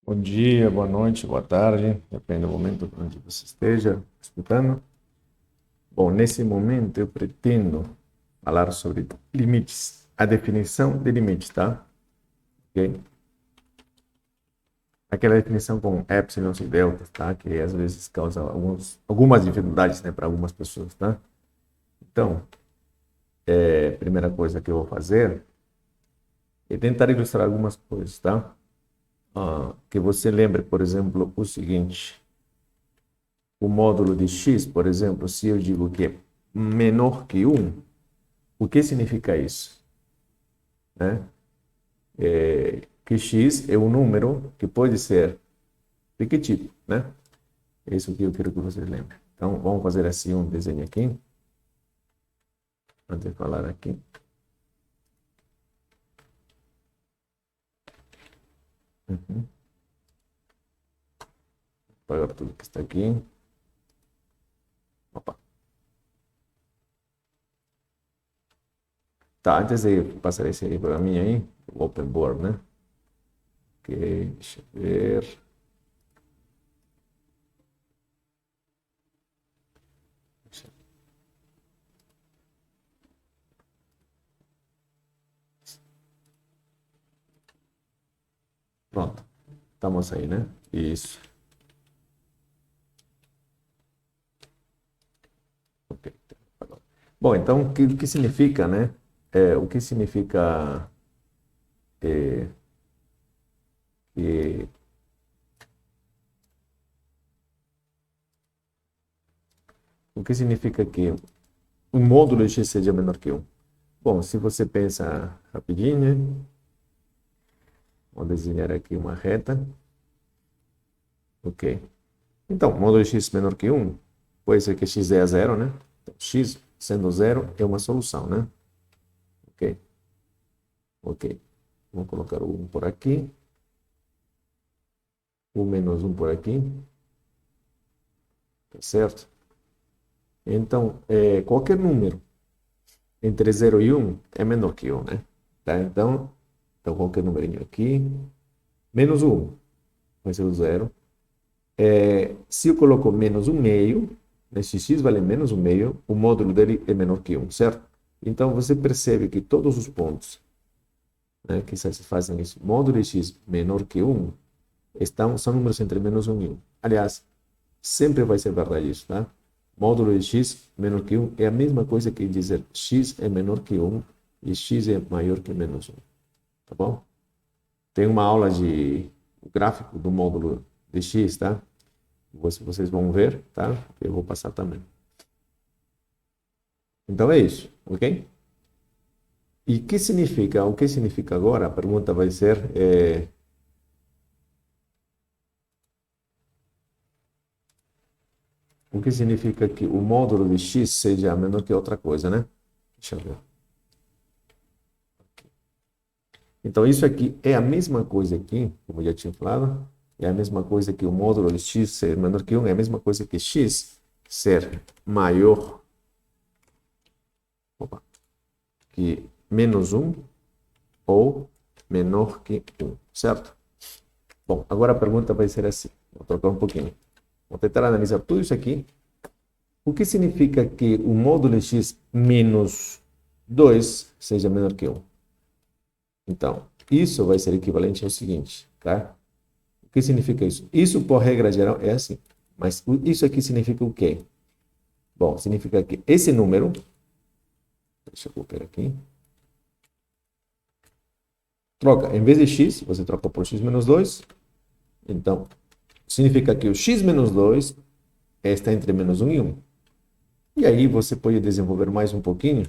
Bom dia, boa noite, boa tarde, depende do momento onde você esteja escutando. Bom, nesse momento eu pretendo falar sobre limites, a definição de limites, tá? Ok? Aquela definição com epsilons e deltas, tá? Que às vezes causa algumas dificuldades, né, para algumas pessoas, tá? Então, primeira coisa que eu vou fazer é tentar ilustrar algumas coisas, tá? Que você lembre, por exemplo, o seguinte. O módulo de x, por exemplo, se eu digo que é menor que 1, o que significa isso? Né? Que x é um número que pode ser de que tipo? Né? É isso que eu quero que vocês lembrem. Então, vamos fazer assim um desenho aqui, antes de falar aqui. Uhum. Apagar tudo que está aqui. Opa. Tá, antes de passar esse aí para mim aí, o Open Board, né? Ok, deixa eu ver. Pronto, estamos aí, né? Isso. Ok. Bom, então, o que significa, né? O que significa é, que, o que significa que o módulo de x seja menor que 1? Bom, se você pensa rapidinho, né? Vou desenhar aqui uma reta. Ok. Então, módulo de x menor que 1, pode ser que x é a zero, né? Então, x sendo zero é uma solução, né? Ok. Ok. Vou colocar o 1 por aqui. O menos 1 por aqui. Tá certo? Então, qualquer número entre zero e 1 é menor que 1, né? Tá? Então qualquer numerinho aqui. Menos 1 vai ser o zero. Se eu coloco menos um meio, né, se x vale menos um meio, o módulo dele é menor que 1, certo? Então você percebe que todos os pontos, né, que se fazem isso, módulo de x menor que 1, são números entre menos um e 1. Aliás, sempre vai ser verdade isso, tá? Módulo de x menor que 1 é a mesma coisa que dizer x é menor que 1 e x é maior que menos 1, tá bom? Tem uma aula de gráfico do módulo de x, tá? Vocês vão ver, tá? Eu vou passar também. Então é isso, ok? E que significa? O que significa agora? A pergunta vai ser: o que significa que o módulo de x seja menor que outra coisa, né? Deixa eu ver. Então, isso aqui é a mesma coisa aqui, como eu já tinha falado, é a mesma coisa que o módulo de x ser menor que 1, é a mesma coisa que x ser maior, opa, que menos 1 ou menor que 1, certo? Bom, agora a pergunta vai ser assim, vou trocar um pouquinho. Vou tentar analisar tudo isso aqui. O que significa que o módulo de x menos 2 seja menor que 1? Então, isso vai ser equivalente ao seguinte, tá? O que significa isso? Isso, por regra geral, é assim. Mas isso aqui significa o quê? Bom, significa que esse número, deixa eu copiar aqui, troca, em vez de x, você troca por x menos 2. Então, significa que o x menos 2 está entre menos 1 e 1. E aí você pode desenvolver mais um pouquinho.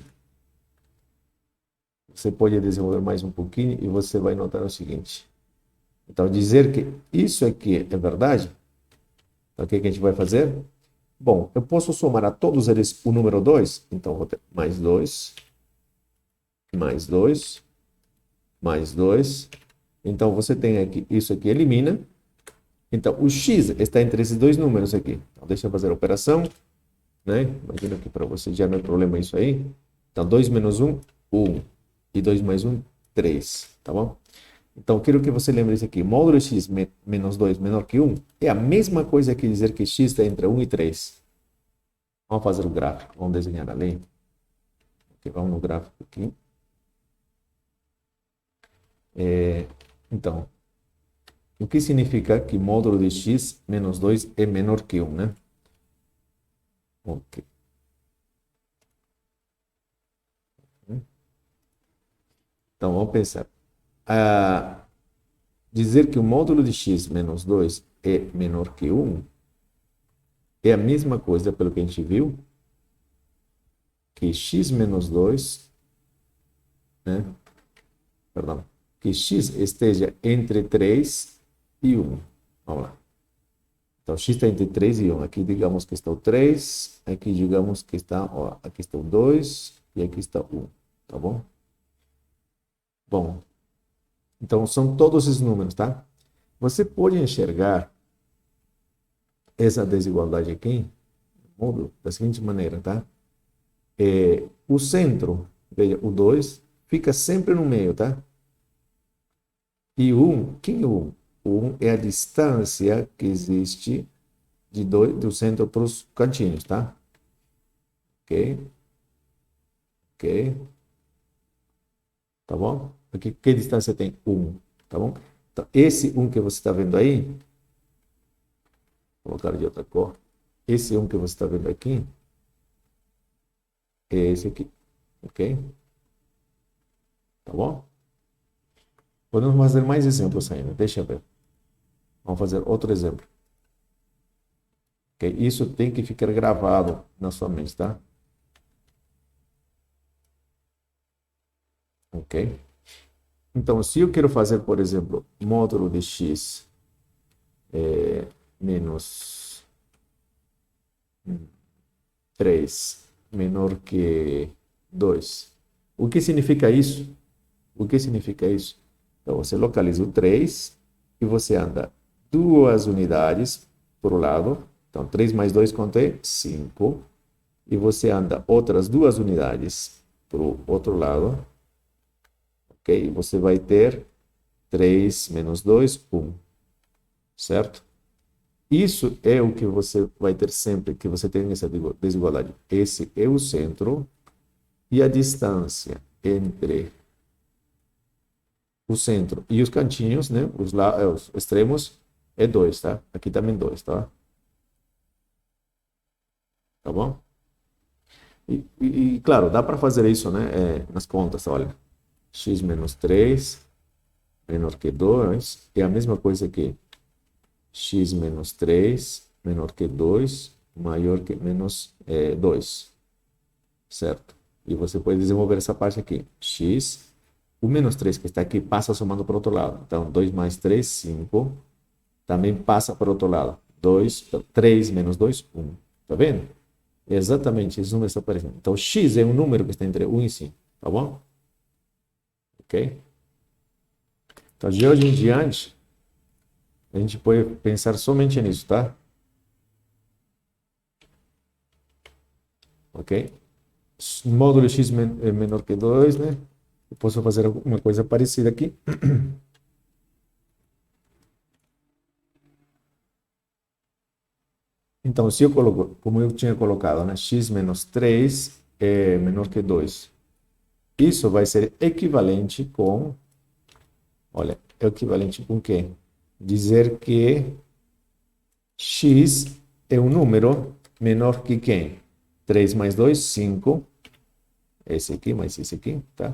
Você pode desenvolver mais um pouquinho e você vai notar o seguinte. Então, dizer que isso aqui é verdade, o que a gente vai fazer? Bom, eu posso somar a todos eles o número 2. Então, vou ter mais 2, mais 2, mais 2. Então, você tem aqui, isso aqui elimina. Então, o x está entre esses dois números aqui. Então, deixa eu fazer a operação, né? Imagina que para você já não é problema isso aí. Então, 2 menos 1, 1. E 2 mais 1, 3. Tá bom? Então, quero que você lembre isso aqui. Módulo de x menos 2 menor que 1 é a mesma coisa que dizer que x está entre 1 e 3. Vamos fazer o gráfico. Vamos desenhar ali. Okay, vamos no gráfico aqui. Então, o que significa que módulo de x menos 2 é menor que 1, né? Ok. Então, vamos pensar. Dizer que o módulo de x menos 2 é menor que 1 é a mesma coisa, pelo que a gente viu, que x menos 2, né? Perdão, que x esteja entre 3 e 1. Vamos lá. Então, x está entre 3 e 1. Aqui, digamos que está o 3. Aqui, digamos que está, ó, aqui está o 2 e aqui está o 1. Tá bom? Bom, então são todos esses números, tá? Você pode enxergar essa desigualdade aqui da seguinte maneira, tá? O centro, veja, o 2 fica sempre no meio, tá? E o 1, quem é o 1? O 1 é a distância que existe do centro para os cantinhos, tá? Ok? Ok? Tá bom? Aqui, que distância tem? 1, tá bom? Então, esse 1 que você está vendo aí, vou colocar de outra cor. Esse 1 que você está vendo aqui, é esse aqui, ok? Tá bom? Podemos fazer mais exemplos ainda, deixa eu ver. Vamos fazer outro exemplo. Okay? Isso tem que ficar gravado na sua mente, tá? Ok? Então, se eu quero fazer, por exemplo, módulo de x menos 3 menor que 2, o que significa isso? O que significa isso? Então, você localiza o 3 e você anda 2 unidades por um lado. Então, 3 mais 2 quanto é? 5. E você anda outras 2 unidades para o outro lado. Ok? Você vai ter 3 menos 2, 1. Certo? Isso é o que você vai ter sempre que você tem essa desigualdade. Esse é o centro e a distância entre o centro e os cantinhos, né? Os extremos é 2, tá? Aqui também 2, tá? Tá bom? Claro, dá para fazer isso, né? Nas contas, olha. X menos 3 menor que 2 é a mesma coisa que x menos 3 menor que 2 maior que menos 2, certo? E você pode desenvolver essa parte aqui. X, o menos 3 que está aqui passa somando para o outro lado. Então, 2 mais 3, 5. Também passa para o outro lado. 3 menos 2, 1. Tá vendo? É exatamente esse número está aparecendo. Então, x é um número que está entre 1 e 5. Tá bom? Ok? Então, de hoje em diante, a gente pode pensar somente nisso, tá? Ok? Módulo x é menor que 2, né? Eu posso fazer alguma coisa parecida aqui. Então, se eu coloco, como eu tinha colocado, né? X menos 3 é menor que 2. Isso vai ser equivalente com... Olha, é equivalente com o quê? Dizer que x é um número menor que quem? 3 mais 2, 5. Esse aqui mais esse aqui, tá?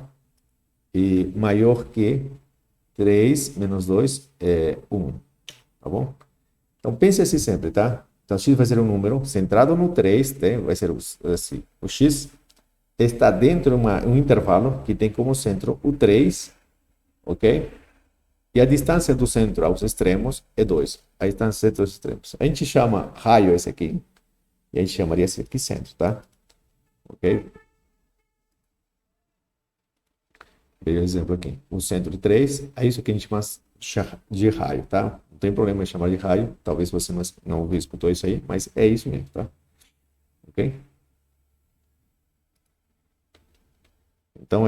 E maior que 3 menos 2 é 1, tá bom? Então, pense assim sempre, tá? Então, x vai ser um número centrado no 3, né? Vai ser assim, o x está dentro de um intervalo que tem como centro o 3, ok? E a distância do centro aos extremos é 2. A distância entre os extremos. A gente chama raio esse aqui, e a gente chamaria esse aqui centro, tá? Ok? Veja o exemplo aqui. O centro de 3, é isso que a gente chama de raio, tá? Não tem problema em chamar de raio. Talvez você não escutou isso aí, mas é isso mesmo, tá? Ok? Então,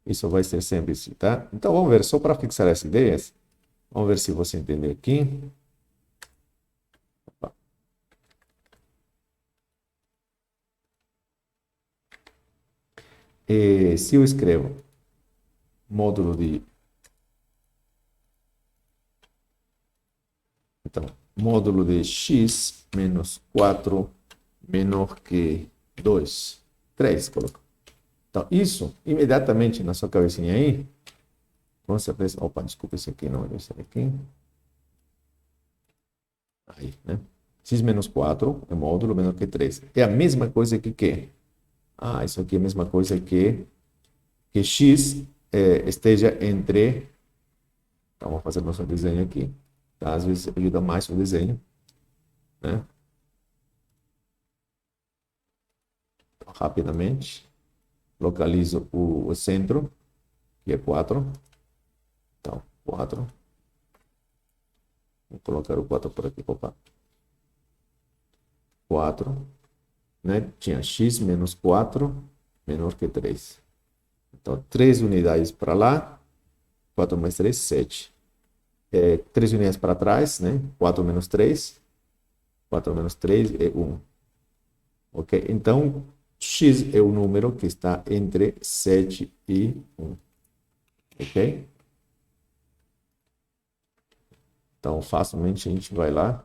Isso vai ser sempre assim, tá? Então, vamos ver, só para fixar as ideias, vamos ver se você entendeu aqui. Opa. Se eu escrevo módulo de... Então, módulo de x menos 4 menor que 2, 3, coloco. Então, isso, imediatamente na sua cabecinha aí, com certeza... Opa, desculpa, esse aqui não, esse aqui. Aí, né? X menos 4 é módulo menor que 3. É a mesma coisa que quê? Ah, isso aqui é a mesma coisa que x esteja entre... Então, vamos fazer nosso desenho aqui. Tá? Às vezes ajuda mais o desenho, né? Então, rapidamente, localizo o centro, que é 4. Então, 4. Vou colocar o 4 por aqui, opa. 4, né? Tinha x menos 4 menor que 3. Então, 3 unidades para lá, 4 mais 3, 7. 3 unidades para trás, né? 4 menos 3. 4 menos 3 é 1. Ok? Então, x é o número que está entre 7 e 1. Ok? Então, facilmente a gente vai lá.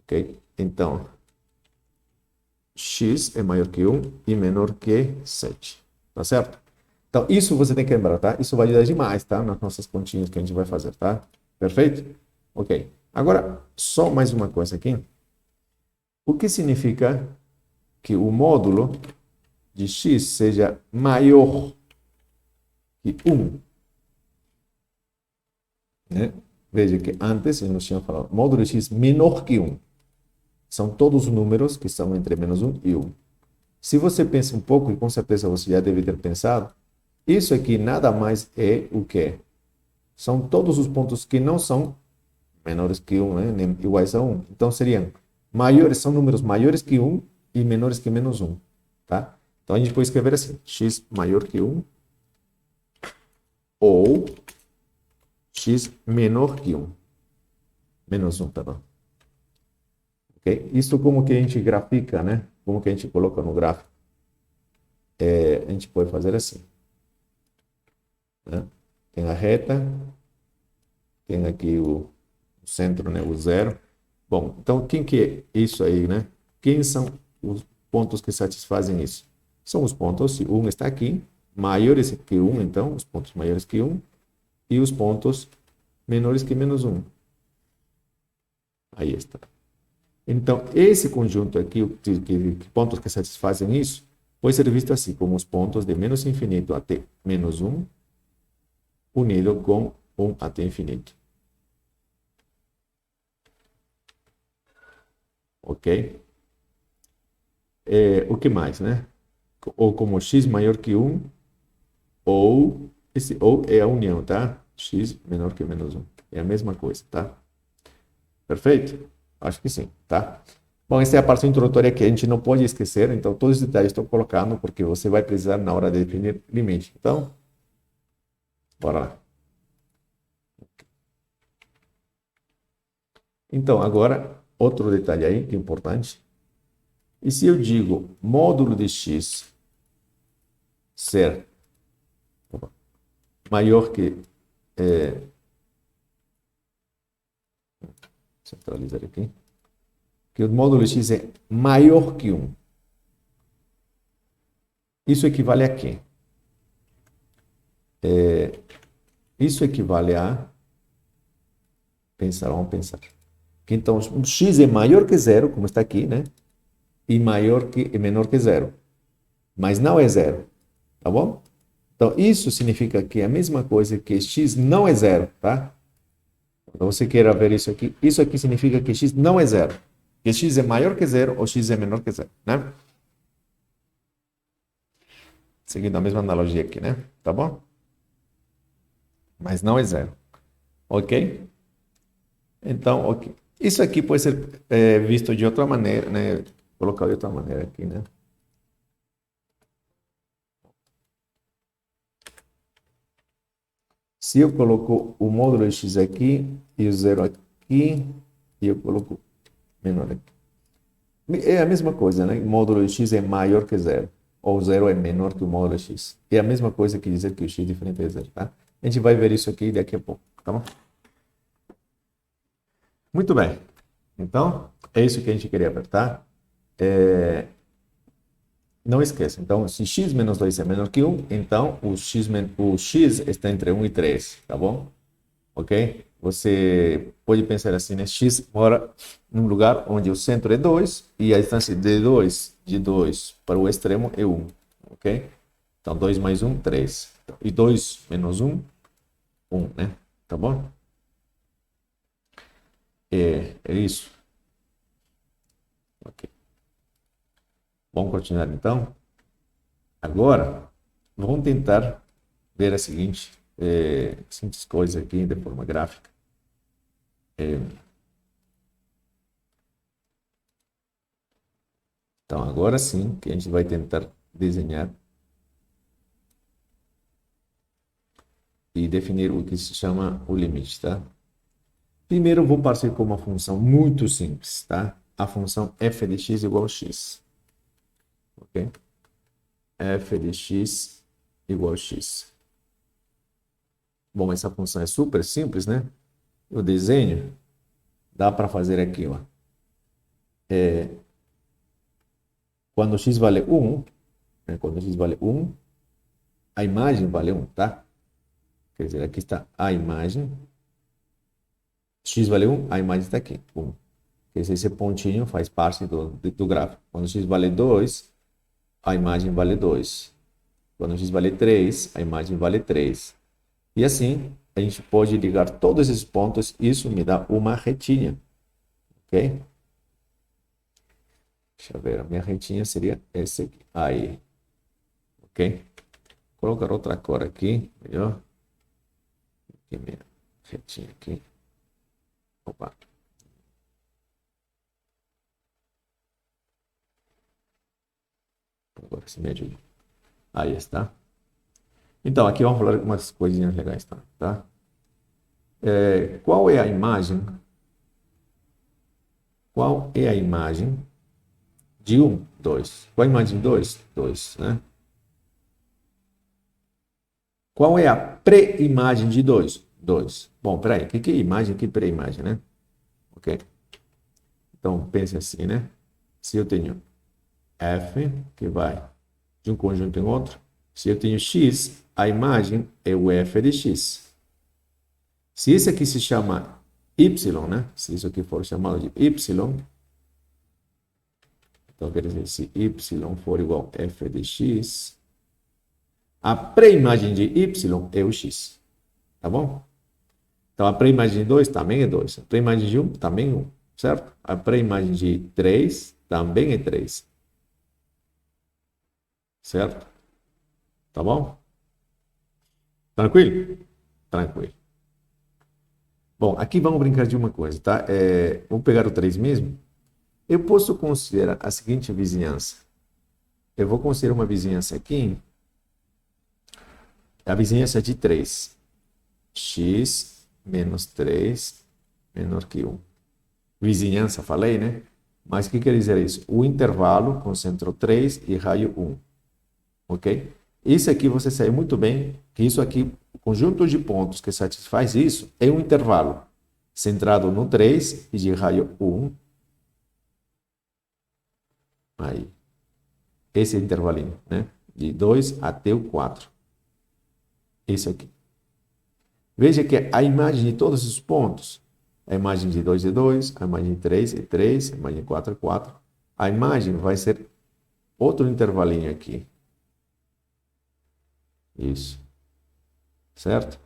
Ok? Então, x é maior que 1 e menor que 7. Tá certo? Então, isso você tem que lembrar, tá? Isso vai ajudar demais, tá? Nas nossas continhas que a gente vai fazer, tá? Perfeito? Ok. Agora, só mais uma coisa aqui. O que significa que o módulo de x seja maior que 1? Né? Veja que antes a gente tinha falado módulo de x menor que 1. São todos os números que estão entre menos 1 e 1. Se você pensa um pouco, e com certeza você já deve ter pensado, isso aqui nada mais é o quê? São todos os pontos que não são menores que 1, né? Nem iguais a 1. Então, seriam maiores, são números maiores que 1 e menores que menos 1. Tá? Então, a gente pode escrever assim, x maior que 1 ou x menor que 1. Menos 1, perdão. Okay? Isso como que a gente grafica, né? Como que a gente coloca no gráfico? A gente pode fazer assim. Né? Tem a reta, tem aqui o centro, né? O zero. Bom, então quem que é isso aí, né? Quem são os pontos que satisfazem isso? São os pontos, se 1 está aqui, maiores que 1, então, os pontos maiores que 1, e os pontos menores que menos 1. Aí está. Então, esse conjunto aqui, pontos que satisfazem isso, pode ser visto assim, como os pontos de menos infinito até menos 1, unido com 1 até infinito. Ok? O que mais, né? Ou como x maior que 1, ou é a união, tá? X menor que menos 1. É a mesma coisa, tá? Perfeito? Acho que sim, tá? Bom, essa é a parte introdutória que a gente não pode esquecer, então todos os detalhes estou colocando porque você vai precisar na hora de definir limite. Então, bora lá. Então, agora, outro detalhe aí que é importante. E se eu digo módulo de x ser maior que... centralizar aqui. Que o módulo de x é maior que 1. Isso equivale a quê? Isso equivale a... vamos pensar. Que então, o x é maior que 0, como está aqui, né? E menor que 0. Mas não é 0. Tá bom? Então, isso significa que é a mesma coisa que x não é 0, tá? Quando você queira ver isso aqui significa que x não é 0. Que x é maior que 0 ou x é menor que 0, né? Seguindo a mesma analogia aqui, né? Tá bom? Mas não é 0. Ok? Então, ok. Isso aqui pode ser visto de outra maneira, né? Colocar de outra maneira aqui, né? Se eu coloco o módulo de x aqui e o zero aqui, e eu coloco menor aqui. É a mesma coisa, né? O módulo de x é maior que zero, ou zero é menor que o módulo de x. É a mesma coisa que dizer que o x é diferente de zero, tá? A gente vai ver isso aqui daqui a pouco, tá bom? Muito bem. Então, é isso que a gente queria apertar. Não esqueça. Então, se x menos 2 é menor que 1, então o x está entre 1 e 3, tá bom? Ok? Você pode pensar assim, né? X mora num lugar onde o centro é 2 e a distância de 2 para o extremo é 1, ok? Então, 2 mais 1, 3. E 2 menos 1, 1, né? Tá bom? É isso. Ok. Vamos continuar então? Agora, vamos tentar ver a seguintes coisas aqui de forma gráfica. Então, agora sim que a gente vai tentar desenhar e definir o que se chama o limite, tá? Primeiro, eu vou partir com uma função muito simples, tá? A função f de x igual a x, ok? F de x igual a x. Bom, essa função é super simples, né? O desenho dá para fazer aqui, ó. Quando x vale 1, né? Quando x vale 1, a imagem vale 1, tá? Quer dizer, aqui está a imagem. X vale 1, a imagem está aqui, 1. Quer dizer, esse pontinho faz parte do gráfico. Quando x vale 2, a imagem vale 2. Quando x vale 3, a imagem vale 3. E assim, a gente pode ligar todos esses pontos. Isso me dá uma retinha. Ok? Deixa eu ver. A minha retinha seria essa aqui. Aí. Ok? Vou colocar outra cor aqui. Melhor. Aqui minha retinha aqui. Opa. Agora se me ajuda. Aí está. Então, aqui vamos falar umas coisinhas legais, tá? Qual é a imagem? Qual é a imagem de 1, 2? Qual é a imagem de 2? 2, né? Qual é a pré-imagem de 2? 2. Bom, peraí, o que é imagem, que pré-imagem, né? Ok? Então, pense assim, né? Se eu tenho f, que vai de um conjunto em outro, se eu tenho x, a imagem é o f de x. Se esse aqui se chama y, né? Se isso aqui for chamado de y, então quer dizer, se y for igual a f de x, a pré-imagem de y é o x, tá bom? Então, a pré-imagem de 2 também é 2. A pré-imagem de 1 também é 1, certo? A pré-imagem de 3 também é 3. Certo? Tá bom? Tranquilo? Tranquilo. Bom, aqui vamos brincar de uma coisa, tá? Vamos pegar o 3 mesmo. Eu posso considerar a seguinte vizinhança. Eu vou considerar uma vizinhança aqui, a vizinhança de 3. X menos 3 menor que 1. Vizinhança, falei, né? Mas o que quer dizer isso? O intervalo com centro 3 e raio 1. Ok? Isso aqui você sabe muito bem que isso aqui, o conjunto de pontos que satisfaz isso é um intervalo centrado no 3 e de raio 1. Aí. Esse é o intervalinho, né? De 2 até o 4. Esse aqui. Veja que a imagem de todos os pontos, a imagem de 2 é 2, a imagem de 3 é 3, a imagem de 4 é 4. A imagem vai ser outro intervalinho aqui. Isso. Certo?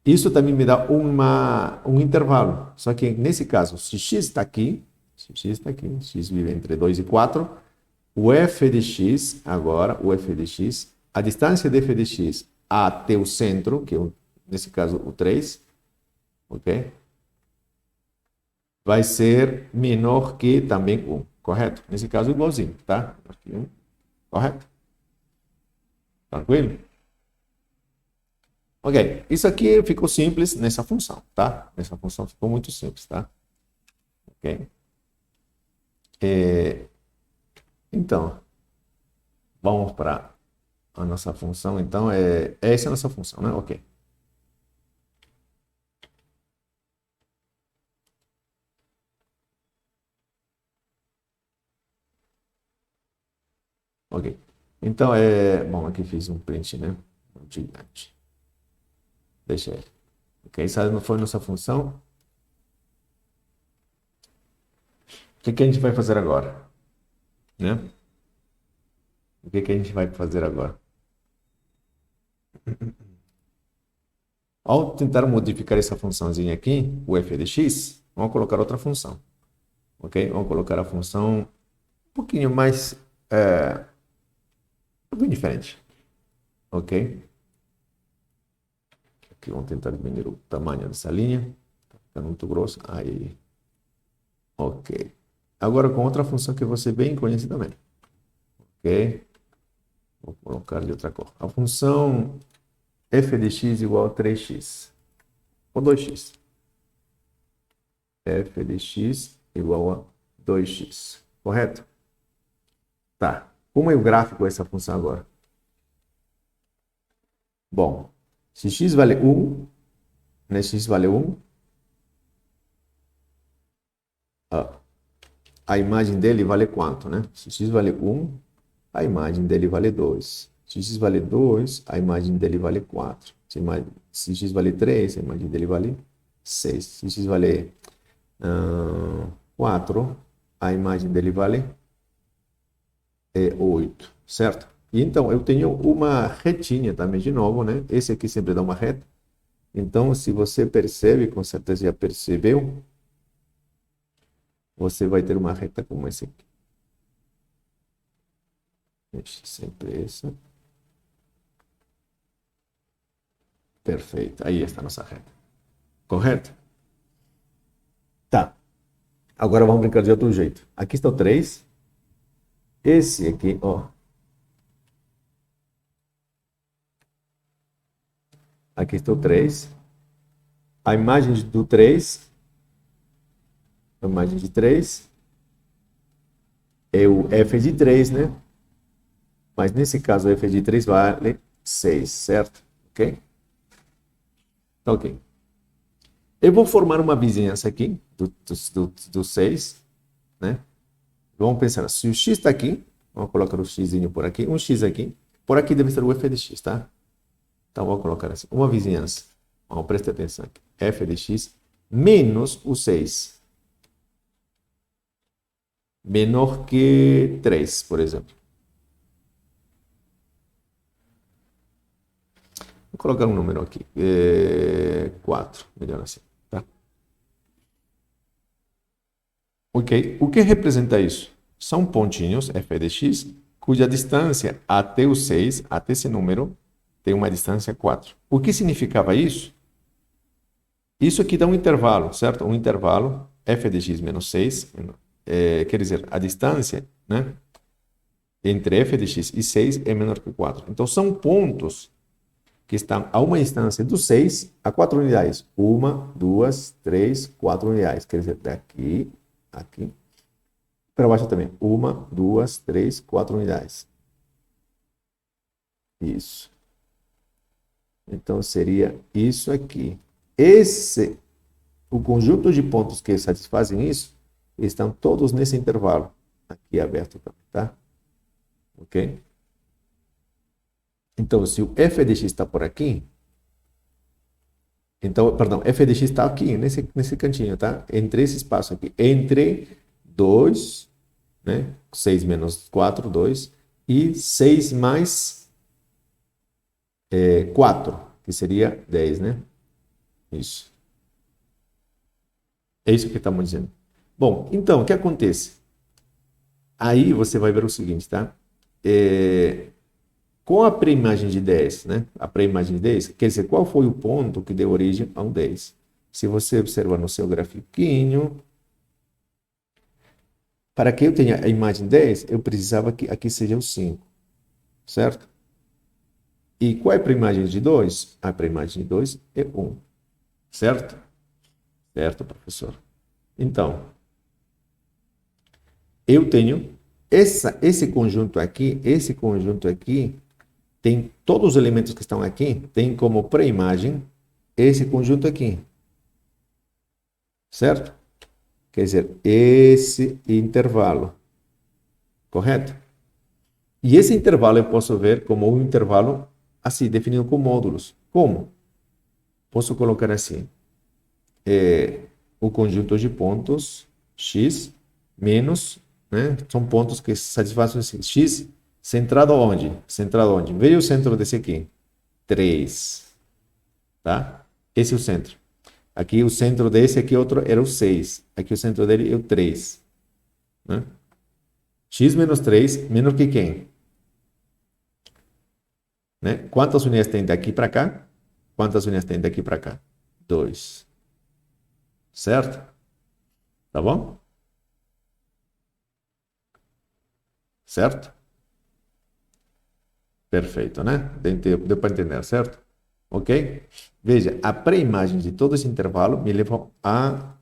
Isso também me dá um intervalo. Só que nesse caso, se x está aqui, x vive entre 2 e 4, o f de x, agora, o f de x, a distância de f de x até o centro, que é, nesse caso, o 3, ok? Vai ser menor que também 1, correto? Nesse caso, igualzinho, tá? Aqui 1, correto? Tranquilo? Ok, isso aqui ficou simples nessa função, tá? Nessa função ficou muito simples, tá? Ok. Então, vamos para a nossa função. Então, essa é a nossa função, né? Ok. Ok. Então, bom, aqui fiz um print, né? Um gigante. Deixa ele. Ok, essa não foi nossa função. O que que a gente vai fazer agora? Né? O que que a gente vai fazer agora? Ao tentar modificar essa funçãozinha aqui, o f de x, vamos colocar outra função. Ok? Vamos colocar a função um pouquinho mais, um pouquinho diferente. Ok? Aqui vamos tentar diminuir o tamanho dessa linha. Está ficando muito grosso. Aí. Ok. Agora com outra função que você bem conhece também. Ok? Vou colocar de outra cor. A função f de x igual a 3x. Ou 2x. F de x igual a 2x. Correto? Tá. Como é o gráfico dessa função agora? Bom, se x vale 1, né? X vale 1, a imagem dele vale quanto, né? Se x vale 1, a imagem dele vale 2. Se x vale 2, a imagem dele vale 4. Se x vale 3, a imagem dele vale 6. Se x vale 4, a imagem dele vale 8, certo? E então, eu tenho uma retinha também, de novo, né? Esse aqui sempre dá uma reta. Então, se você percebe, com certeza já percebeu, você vai ter uma reta como essa aqui. Deixa sempre essa. Perfeito. Aí está a nossa reta. Correto? Tá. Agora vamos brincar de outro jeito. Aqui está o 3. Esse aqui, ó. Aqui está o 3. A imagem do 3, a imagem de 3 é o f de 3, né? Mas nesse caso o f de 3 vale 6, certo? Ok? Tá ok. Eu vou formar uma vizinhança aqui do 6, né? Vamos pensar, se o x está aqui, vamos colocar o x por aqui, um x aqui, por aqui deve ser o f de x, tá? Então, vou colocar assim, uma vizinhança. Vamos, preste atenção aqui. F de x menos o 6. Menor que 3, por exemplo. Vou colocar um número aqui. 4, melhor assim. Tá? Ok. O que representa isso? São pontinhos, f de x, cuja distância até o 6, até esse número, tem uma distância 4. O que significava isso? Isso aqui dá um intervalo, certo? Um intervalo, f de x menos 6, quer dizer, a distância, né, entre f de x e 6 é menor que 4. Então, são pontos que estão a uma distância do 6 a 4 unidades. Uma, duas, três, 4 unidades. Quer dizer, daqui, aqui, para baixo também. Uma, duas, três, 4 unidades. Isso. Então, seria isso aqui. O conjunto de pontos que satisfazem isso, estão todos nesse intervalo. Aqui aberto também, tá? Ok? Então, se o f de x está por aqui, então, perdão, f de x está aqui, nesse cantinho, tá? Entre esse espaço aqui, entre 2, né? 6 menos 4, 2, e 6 mais 4, que seria 10, né? Isso. É isso que estamos dizendo. Bom, então, o que acontece? Aí você vai ver o seguinte, tá? Com a pré-imagem de 10, né? A pré-imagem de 10, quer dizer, qual foi o ponto que deu origem a um 10? Se você observar no seu grafiquinho, para que eu tenha a imagem 10, eu precisava que aqui seja o 5, certo? E qual é a pré-imagem de 2? A pré-imagem de 2 é 1. Certo? Certo, professor. Então, eu tenho esse conjunto aqui tem todos os elementos que estão aqui, tem como pré-imagem esse conjunto aqui. Certo? Quer dizer, esse intervalo. Correto? E esse intervalo eu posso ver como um intervalo assim, definido com módulos. Como? Posso colocar assim, o conjunto de pontos x menos, né? São pontos que satisfazem esse x centrado onde? Centrado onde? Veio o centro desse aqui, 3, tá? Esse é o centro. Aqui o centro desse aqui outro era o 6. Aqui o centro dele é o 3, né? X menos 3 menor que quem? Né? Quantas unidades tem daqui para cá? Quantas unidades tem daqui para cá? 2. Certo? Tá bom? Certo? Perfeito, né? Deu para entender, certo? Ok? Veja, a pré-imagem de todo esse intervalo me levou a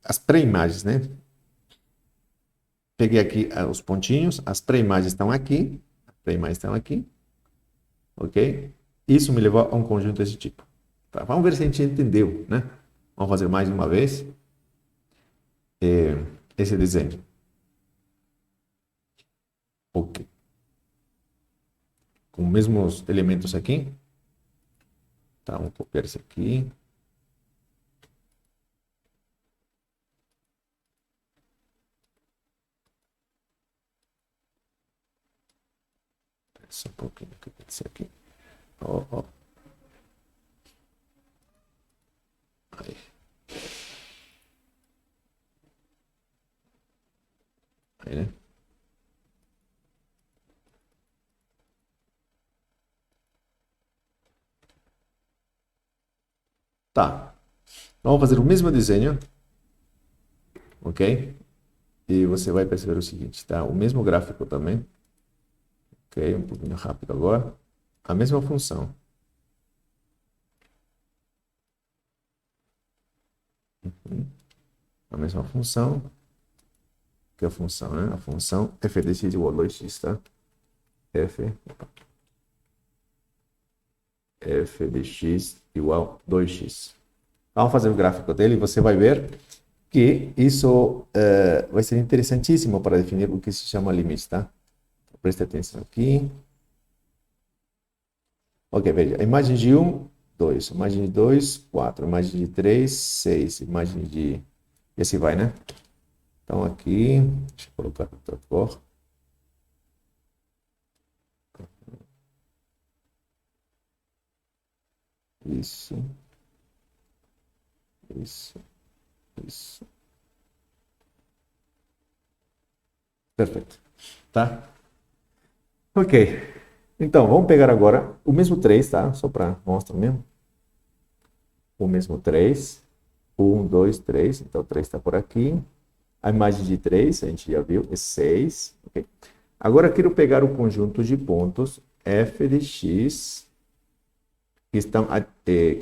as pré-imagens, né? Peguei aqui os pontinhos, as pré-imagens estão aqui, as pré-imagens estão aqui, ok? Isso me levou a um conjunto desse tipo. Tá? Vamos ver se a gente entendeu, né? Vamos fazer mais uma vez esse desenho. Ok. Com os mesmos elementos aqui. Tá, vamos copiar esse aqui. Só um pouquinho aqui, esse aqui. Ó, ó. Aí. Aí, né? Tá. Vamos fazer o mesmo desenho. Ok? E você vai perceber o seguinte, tá? O mesmo gráfico também. Ok? Um pouquinho rápido agora. A mesma função. A mesma função. Que é a função, né? A função f de x igual a 2x, tá? F de x igual a 2x. Vamos fazer o gráfico dele e você vai ver que isso vai ser interessantíssimo para definir o que se chama limite, tá? Preste atenção aqui. Ok, veja. A imagem de 1, 2. Imagem de 2, 4. Imagem de 3, 6. Imagem de... E assim vai, né? Então aqui... Deixa eu colocar outra cor. Isso. Isso. Isso. Perfeito. Tá? Ok. Então, vamos pegar agora o mesmo 3, tá? Só para mostrar mesmo. O mesmo 3. 1, 2, 3. Então, o 3 está por aqui. A imagem de 3, a gente já viu, é 6. Okay? Agora, eu quero pegar o conjunto de pontos f de x, que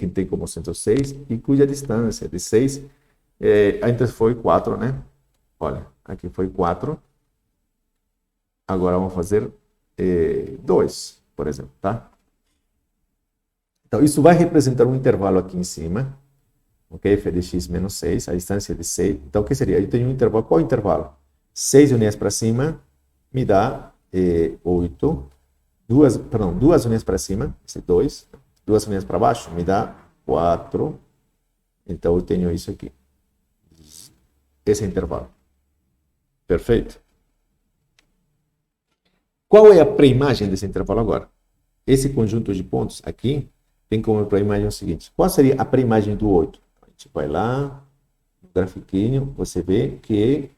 tem como centro 6, e cuja distância de 6, antes foi 4, né? Olha, aqui foi 4. Agora vamos fazer 2, por exemplo, tá? Então, isso vai representar um intervalo aqui em cima, ok? F de x menos 6, a distância de 6. Então, o que seria? Eu tenho um intervalo. Qual é o intervalo? 6 unidades para cima me dá 8. Duas unidades para cima, esse 2. 2 unidades para baixo me dá 4. Então, eu tenho isso aqui. Esse é o intervalo. Perfeito? Qual é a pré-imagem desse intervalo agora? Esse conjunto de pontos aqui tem como pré-imagem o seguinte. Qual seria a pré-imagem do 8? A gente vai lá, no grafiquinho, você vê que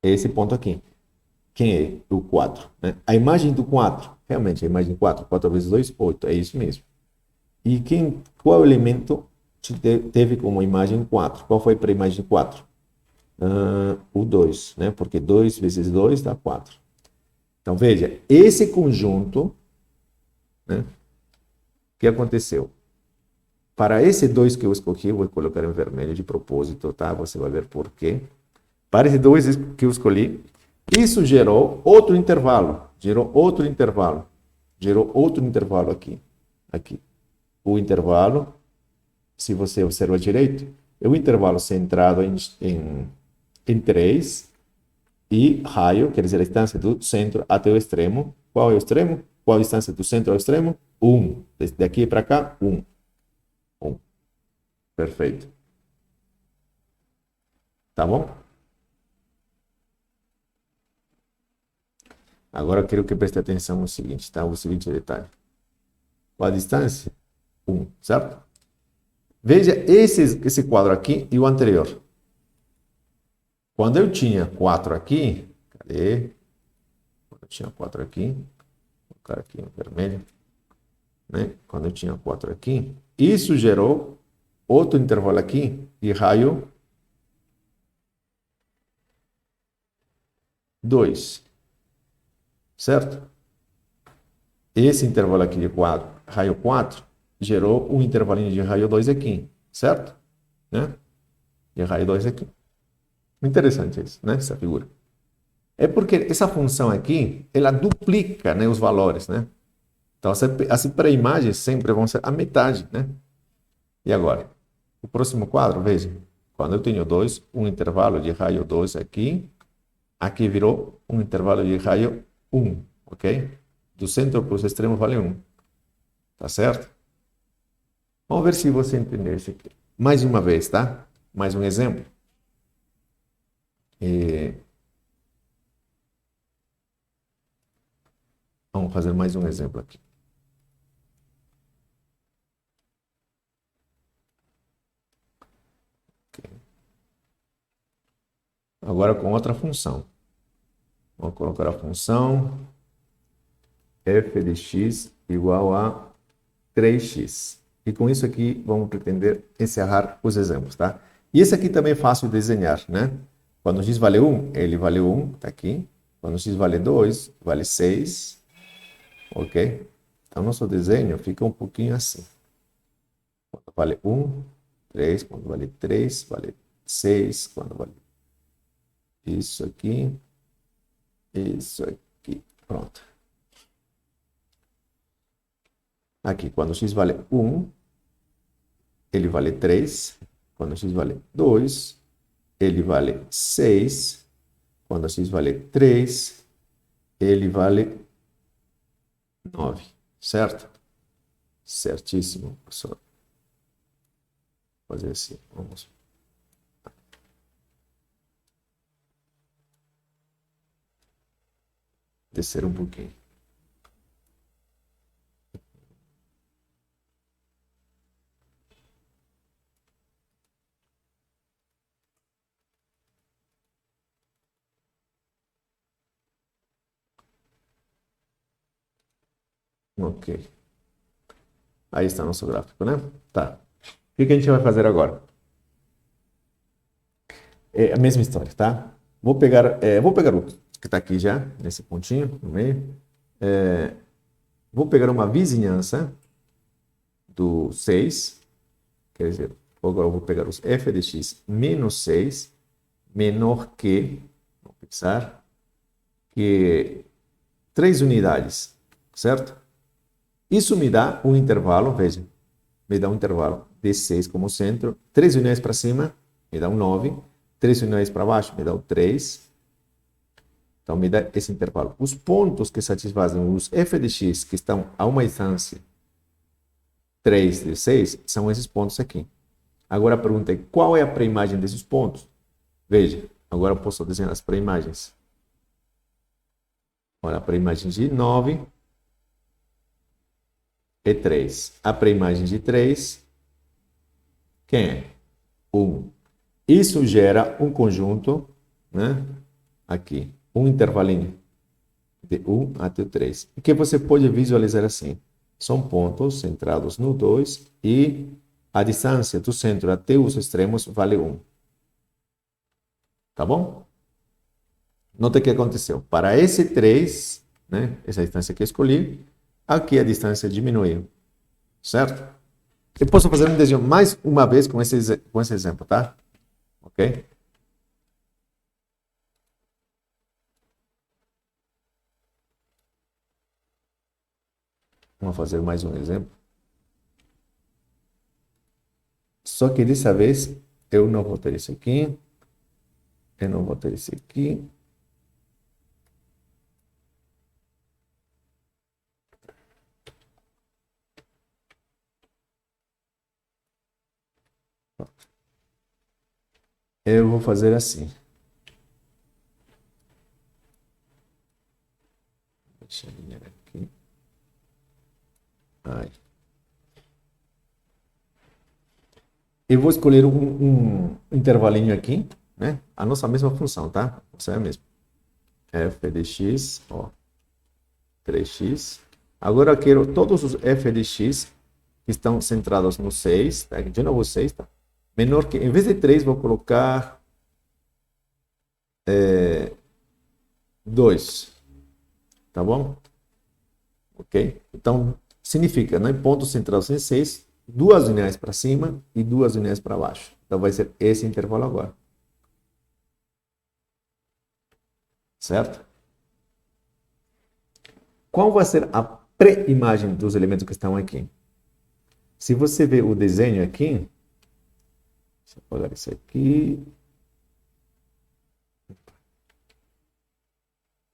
é esse ponto aqui. Quem é? O 4. Né? A imagem do 4, realmente, a imagem 4. 4 vezes 2, 8. É isso mesmo. E qual elemento teve como imagem 4? Qual foi a pré-imagem 4? O 2, né? Porque 2 vezes 2 dá 4. Então, veja, esse conjunto né? O que aconteceu? Para esse 2 que eu escolhi, eu vou colocar em vermelho de propósito, tá? Você vai ver por quê. Para esse 2 que eu escolhi, isso gerou outro intervalo. Gerou outro intervalo. Gerou outro intervalo aqui. Aqui. O intervalo, se você observa direito, é o intervalo centrado em 3 e raio, quer dizer, a distância do centro até o extremo. Qual é o extremo? Qual a distância do centro ao extremo? 1. Daqui para cá, 1. 1. Perfeito. Tá bom? Agora eu quero que preste atenção no seguinte, tá? O seguinte detalhe. Qual a distância? 1, certo? Veja esse quadro aqui e o anterior. Quando eu tinha 4 aqui, cadê? Quando eu tinha 4 aqui, vou colocar aqui em vermelho, né? Quando eu tinha 4 aqui, isso gerou outro intervalo aqui de raio 2, certo? Esse intervalo aqui de 4, raio 4, gerou um intervalinho de raio 2 aqui, certo? Né? De raio 2 aqui. Interessante isso, né? Essa figura. É porque essa função aqui, ela duplica, né, os valores, né? Então, as pré-imagens sempre vão ser a metade, né? E agora? O próximo quadro, veja. Quando eu tenho 2, um intervalo de raio 2 aqui, aqui virou um intervalo de raio 1, ok? Do centro para os extremos vale 1. Tá certo? Vamos ver se você entendeu isso aqui. Mais uma vez, tá? Mais um exemplo. Vamos fazer mais um exemplo aqui. Okay. Agora com outra função. Vamos colocar a função f de x igual a 3x. E com isso aqui, vamos pretender encerrar os exemplos, tá? E esse aqui também é fácil de desenhar, né? Quando x vale 1, ele vale 1, tá aqui. Quando x vale 2, vale 6, ok? Então, nosso desenho fica um pouquinho assim. Quando vale 1, 3, quando vale 3, vale 6, quando vale isso aqui, pronto. Aqui, quando x vale 1, ele vale 3. Quando x vale 2, ele vale 6. Quando x vale 3, ele vale 9. Certo? Certíssimo, professor. Vou fazer assim. Vamos. Descer um pouquinho. Ok. Aí está nosso gráfico, né? Tá. O que a gente vai fazer agora? É a mesma história, tá? Vou pegar o que está aqui já, nesse pontinho, no meio. Vou pegar uma vizinhança do 6, quer dizer, agora eu vou pegar os f de x menos 6, menor que, vou fixar, que 3 unidades, certo? Isso me dá um intervalo, veja, me dá um intervalo de 6 como centro, 3 unidades para cima, me dá um 9, 3 unidades para baixo, me dá um 3. Então, me dá esse intervalo. Os pontos que satisfazem os f de x, que estão a uma distância 3 de 6, são esses pontos aqui. Agora a pergunta é, qual é a pré-imagem desses pontos? Veja, agora eu posso desenhar as pré-imagens. Olha, a pré-imagem de 9 é 3. A pré-imagem de 3, quem é? 1. Isso gera um conjunto, né? Aqui, um intervalinho de 1 até o 3. O que você pode visualizar assim? São pontos centrados no 2 e a distância do centro até os extremos vale 1. Tá bom? Nota o que aconteceu. Para esse 3, né, essa distância que eu escolhi, aqui a distância diminuiu, certo? Eu posso fazer um desenho mais uma vez com esse exemplo, tá? Ok? Vamos fazer mais um exemplo. Só que dessa vez eu não vou ter isso aqui. Eu não vou ter esse aqui. Eu vou fazer assim. Deixa eu ver aqui. Ai. Eu vou escolher um intervalinho aqui, né? A nossa mesma função, tá? Isso é mesmo. F de x, ó, 3x. Agora eu quero todos os f de x que estão centrados no 6, tá? De novo 6, tá? Menor que, em vez de 3, vou colocar 2, tá bom? Ok? Então, significa, né? Pontos centrados em 6, duas unidades para cima e duas unidades para baixo. Então, vai ser esse intervalo agora. Certo? Qual vai ser a pré-imagem dos elementos que estão aqui? Se você ver o desenho aqui, deixa eu apagar isso aqui.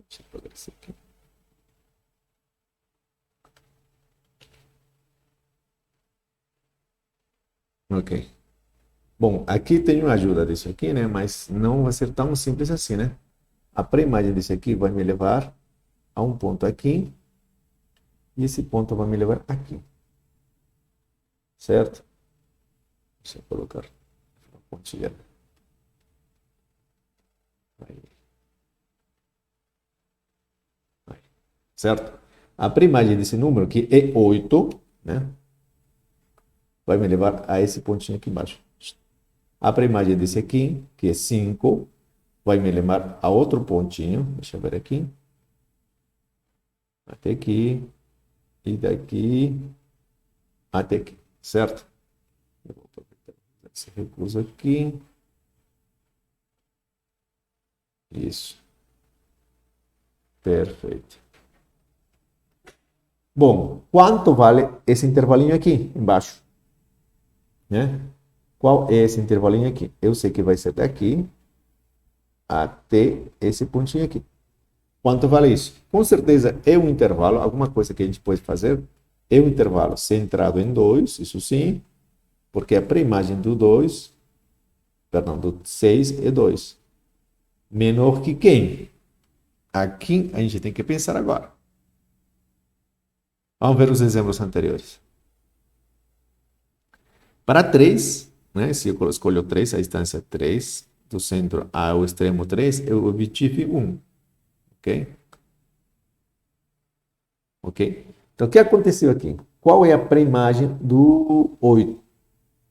Deixa eu apagar isso aqui. Ok. Bom, aqui tem uma ajuda disso aqui, né? Mas não vai ser tão simples assim, né? A pré-imagem desse aqui vai me levar a um ponto aqui e esse ponto vai me levar aqui. Certo? Deixa eu colocar uma pontilha. Aí. Aí. Certo? A pré-imagem desse número, que é 8, né? Vai me levar a esse pontinho aqui embaixo. A pré-imagem desse aqui, que é 5, vai me levar a outro pontinho. Deixa eu ver aqui. Até aqui. E daqui até aqui. Certo? Eu vou aproveitar esse recurso aqui. Isso. Perfeito. Bom, quanto vale esse intervalinho aqui embaixo? Né? Qual é esse intervalinho aqui? Eu sei que vai ser daqui até esse pontinho aqui. Quanto vale isso? Com certeza é um intervalo, alguma coisa que a gente pode fazer, é um intervalo centrado em 2, isso sim, porque a pré-imagem do 2, perdão, do 6 é 2. Menor que quem? Aqui a gente tem que pensar agora. Vamos ver os exemplos anteriores. Para 3, né, se eu escolho 3, a distância 3, do centro ao extremo 3, eu obtive 1. Ok? Ok? Então, o que aconteceu aqui? Qual é a pré-imagem do 8?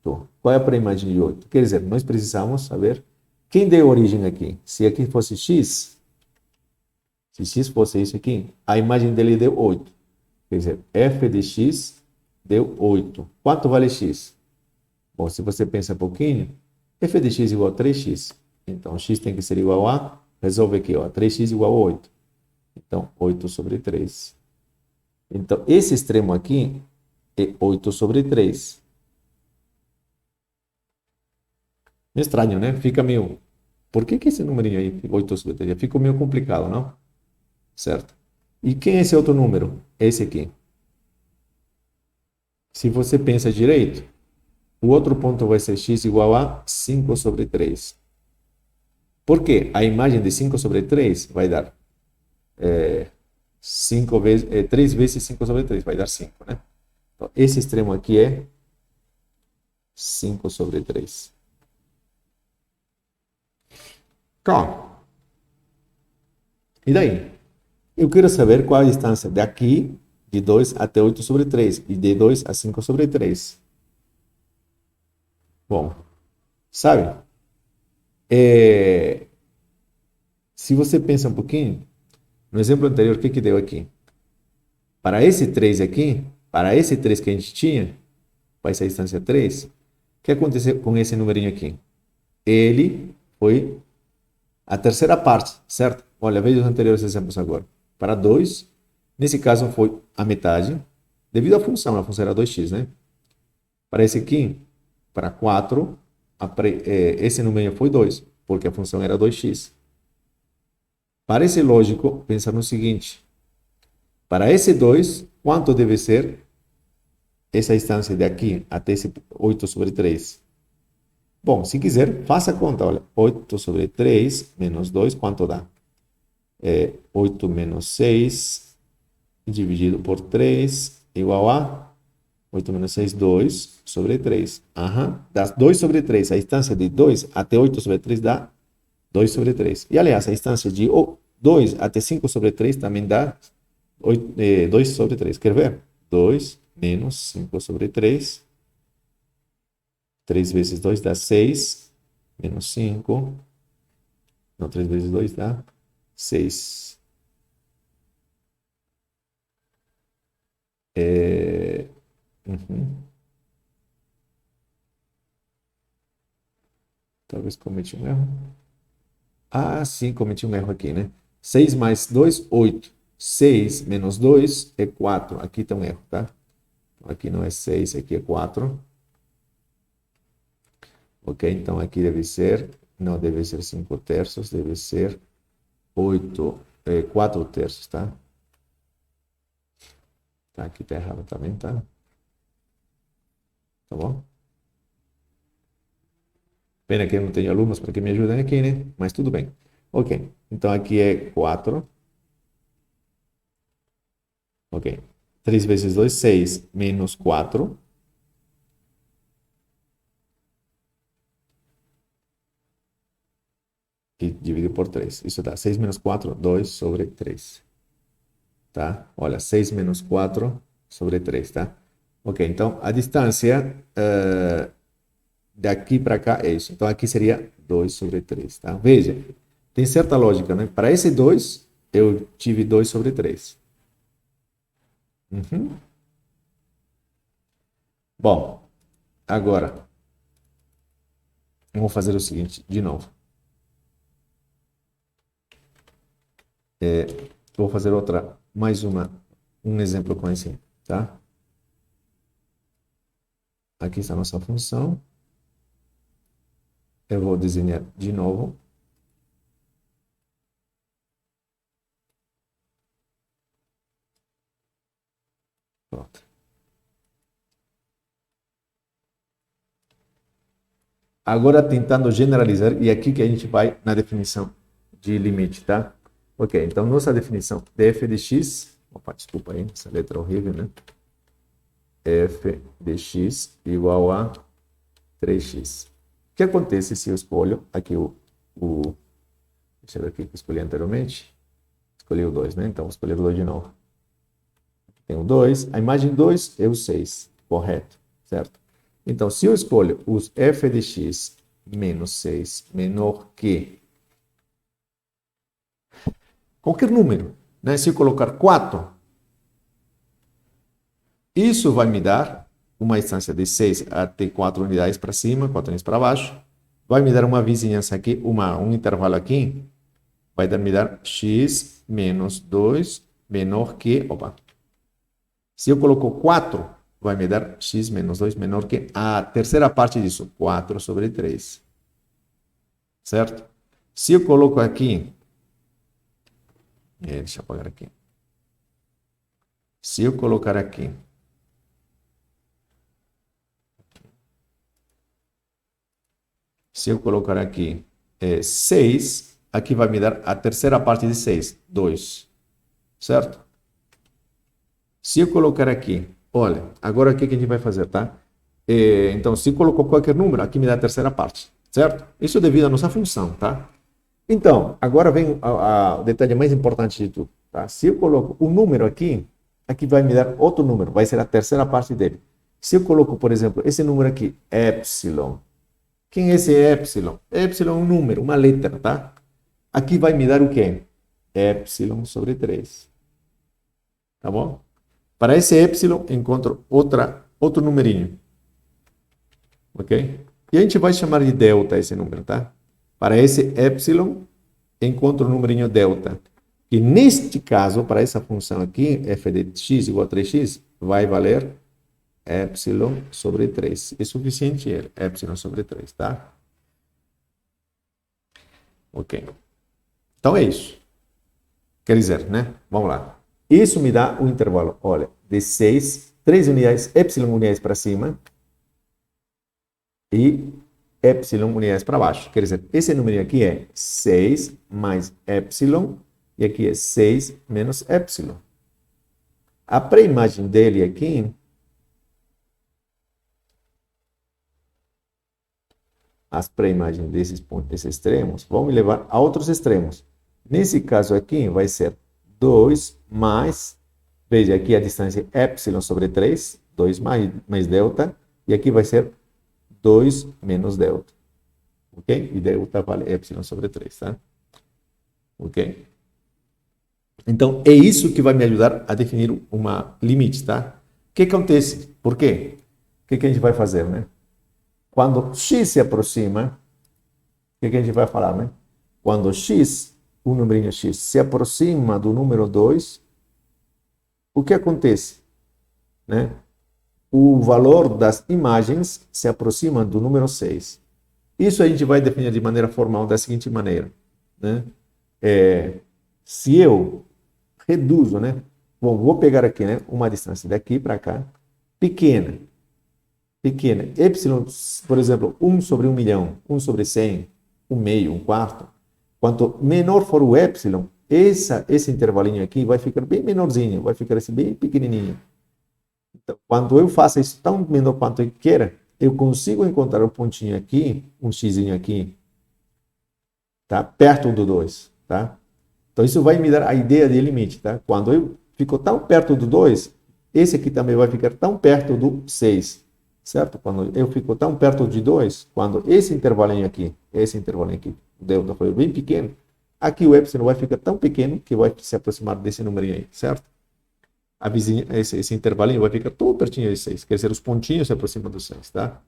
Qual é a pré-imagem de 8? Quer dizer, nós precisamos saber quem deu origem aqui. Se aqui fosse x, se x fosse isso aqui, a imagem dele deu 8. Quer dizer, f de x deu 8. Quanto vale x? Bom, se você pensa um pouquinho, f de x igual a 3x. Então, x tem que ser igual a... Resolve aqui, ó, 3x igual a 8. Então, 8 sobre 3. Então, esse extremo aqui é 8 sobre 3. Estranho, né? Fica meio... Por que esse numerinho aí, 8 sobre 3? Fica meio complicado, não? Certo. E quem é esse outro número? Esse aqui. Se você pensa direito, o outro ponto vai ser x igual a 5 sobre 3. Por quê? A imagem de 5 sobre 3 vai dar 3 vezes 5 sobre 3, vai dar 5, né? Então, esse extremo aqui é 5 sobre 3. Então, e daí? Eu quero saber qual a distância daqui, de 2 até 8 sobre 3, e de 2 a 5 sobre 3. Bom, sabe? É, se você pensa um pouquinho, no exemplo anterior, o que deu aqui? Para esse 3 aqui, para esse 3 que a gente tinha, vai ser a instância 3, o que aconteceu com esse numerinho aqui? Ele foi a terceira parte, certo? Olha, veja os anteriores exemplos agora. Para 2, nesse caso foi a metade, devido à função, a função era 2x, né? Para esse aqui, para 4, esse número foi 2, porque a função era 2x. Para esse lógico, pensa no seguinte. Para esse 2, quanto deve ser essa instância daqui até esse 8 sobre 3? Bom, se quiser, faça a conta. Olha, 8 sobre 3 menos 2, quanto dá? 8 menos 6 dividido por 3 igual a 8 menos 6, 2 sobre 3. Dá 2 sobre 3. A instância de 2 até 8 sobre 3 dá 2 sobre 3. E, aliás, a instância de 2 até 5 sobre 3 também dá 2 sobre 3. Quer ver? 2 menos 5 sobre 3. 3 vezes 2 dá 6. Menos 5. Não, 3 vezes 2 dá 6. Talvez cometi um erro. Ah, sim, cometi um erro aqui, né? 6 mais 2, 8. 6 menos 2 é 4. Aqui tem um erro, tá? Aqui não é 6, aqui é 4. Ok, então aqui deve ser, não deve ser 5 terços, deve ser 4 terços, tá? Tá, aqui tá errado também, tá? Tá bom? Pena que eu não tenho alunos para que me ajudem aqui, né? Mas tudo bem. Ok, então aqui é 4. Ok. 3 vezes 2, 6 menos 4. E dividir por 3. Isso dá 6 menos 4, 2 sobre 3. Tá? Olha, 6 menos 4 sobre 3, tá? Ok, então a distância daqui para cá é isso. Então aqui seria 2 sobre 3, tá? Veja, tem certa lógica, né? Para esse 2, eu tive 2 sobre 3. Bom, agora, vamos fazer o seguinte, de novo. Vou fazer um exemplo com esse, tá? Aqui está a nossa função. Eu vou desenhar de novo. Pronto. Agora tentando generalizar, e aqui que a gente vai na definição de limite, tá? Ok, então nossa definição de f de x, opa, desculpa aí, essa letra é horrível, né? F de x igual a 3x. O que acontece se eu escolho aqui deixa eu ver aqui que eu escolhi anteriormente. Escolhi o 2, né? Então vou escolher o 2 de novo. Tem o 2, a imagem 2 é o 6, correto, certo? Então, se eu escolho os f de x menos 6 menor que qualquer número, né? Se eu colocar 4, isso vai me dar uma instância de 6 até 4 unidades para cima, 4 unidades para baixo. Vai me dar uma vizinhança aqui, um intervalo aqui. Vai me dar x menos 2 menor que... Opa. Se eu coloco 4, vai me dar x menos 2 menor que a terceira parte disso, 4 sobre 3. Certo? Se eu coloco aqui... deixa eu apagar aqui. Se eu colocar aqui... Se eu colocar aqui 6, aqui vai me dar a terceira parte de 6, 2. Certo? Se eu colocar aqui, olha, agora o que a gente vai fazer, tá? Então, se colocou qualquer número, aqui me dá a terceira parte, certo? Isso é devido à nossa função, tá? Então, agora vem o detalhe mais importante de tudo, tá? Se eu coloco um número aqui vai me dar outro número, vai ser a terceira parte dele. Se eu coloco, por exemplo, esse número aqui, epsilon. Quem é esse epsilon? Epsilon é um número, uma letra, tá? Aqui vai me dar o quê? Epsilon sobre 3. Tá bom? Para esse epsilon, encontro outro numerinho. Ok? E a gente vai chamar de delta esse número, tá? Para esse epsilon, encontro o numerinho delta. E neste caso, para essa função aqui, f de x igual a 3x, vai valer epsilon sobre 3. É suficiente ele, epsilon sobre 3, tá? Ok. Então é isso. Quer dizer, né? Vamos lá. Isso me dá o intervalo, olha, de 6, 3 unidades, epsilon unidades para cima e epsilon unidades para baixo. Quer dizer, esse número aqui é 6 mais epsilon e aqui é 6 menos epsilon. A pré-imagem dele aqui, as pré-imagens desses pontos, desses extremos, vão me levar a outros extremos. Nesse caso aqui, vai ser 2 mais, veja, aqui a distância é epsilon sobre 3, 2 mais delta, e aqui vai ser 2 menos delta. Ok? E delta vale epsilon sobre 3, tá? Ok? Então, é isso que vai me ajudar a definir uma limite, tá? O que acontece? Por quê? O que a gente vai fazer, né? Quando x se aproxima, o que a gente vai falar, né? Quando x, o número x, se aproxima do número 2, o que acontece? Né? O valor das imagens se aproxima do número 6. Isso a gente vai definir de maneira formal da seguinte maneira. Né? Se eu reduzo, né? Bom, vou pegar aqui, né? Uma distância daqui para cá, pequena. Pequena. Epsilon, por exemplo, 1 sobre 1 milhão, 1 sobre 100, 1 meio, 1 quarto. Quanto menor for o epsilon, esse intervalinho aqui vai ficar bem menorzinho, vai ficar assim bem pequenininho. Então, quando eu faço isso tão menor quanto eu queira, eu consigo encontrar um pontinho aqui, um xzinho aqui, tá? Perto do 2, tá? Então, isso vai me dar a ideia de limite, tá? Quando eu fico tão perto do 2, esse aqui também vai ficar tão perto do 6, certo? Quando eu fico tão perto de 2, quando esse intervalinho aqui, o delta foi bem pequeno, aqui o epsilon vai ficar tão pequeno que vai se aproximar desse número aí, certo? A vizinha, esse intervalinho vai ficar todo pertinho de 6, quer dizer, os pontinhos se aproximam do 6, tá?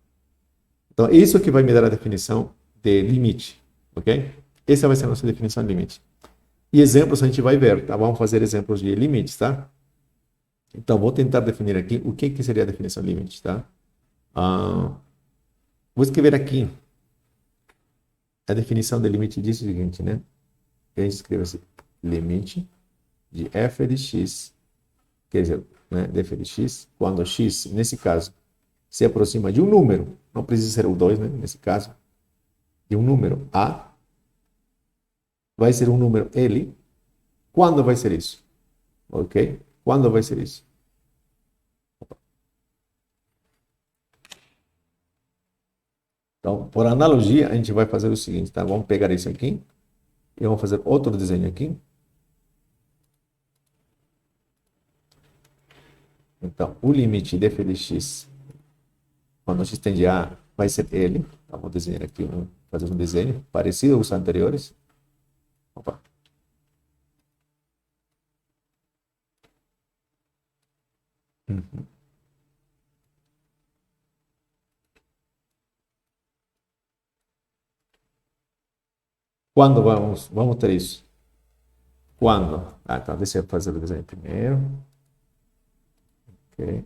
Então, é isso que vai me dar a definição de limite, ok? Essa vai ser a nossa definição de limite. E exemplos a gente vai ver, tá? Vamos fazer exemplos de limites, tá? Então, vou tentar definir aqui o que seria a definição de limite, tá? Vou escrever aqui. A definição de limite diz o seguinte, né? A gente escreve assim, limite de f de x, quer dizer, né, de f de x, quando x, nesse caso, se aproxima de um número, não precisa ser o 2, né? Nesse caso, de um número a, vai ser um número L. Quando vai ser isso? Ok? Quando vai ser isso? Então, por analogia, a gente vai fazer o seguinte, tá? Vamos pegar isso aqui e vamos fazer outro desenho aqui. Então, o limite de f de x, quando x tende a A, vai ser L. Então, vou desenhar aqui, fazer um desenho parecido aos anteriores. Opa. Uhum. Quando vamos ter isso? Quando? Então, deixa eu fazer o desenho primeiro. Okay.